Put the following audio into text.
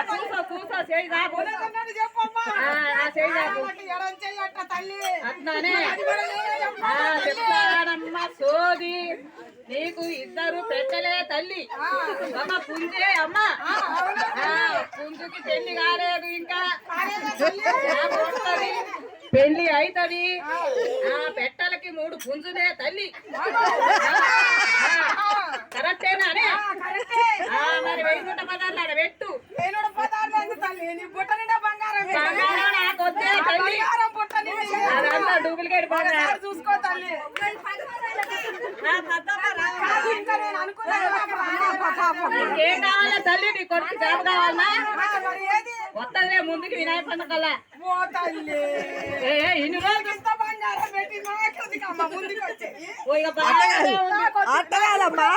కూసో కూసో చేయి అట్లానే చెప్తానమ్మా సోది నీకు ఇద్దరు పెట్టలే తల్లి అమ్మ పుంజే అమ్మ పుంజుకి పెళ్లి కాలేదు ఇంకా పెళ్లి అవుతుంది పెట్టలకి 3 పుంజునే తల్లి కరెక్టేనా మరి 1000 పదార్లు ఆడ పెట్టు నాకొద్దే తల్లి అదంతా డూప్లికేట్ బంగారం చూసుకో తల్లి ఏం కావాలా తల్లి నీ కొడుకు జాబ్ కావాలన్నా వస్తుందిలే ముందుకి వినాయక పండుగ ఇన్ని రోజులు అట్టగాదమ్మా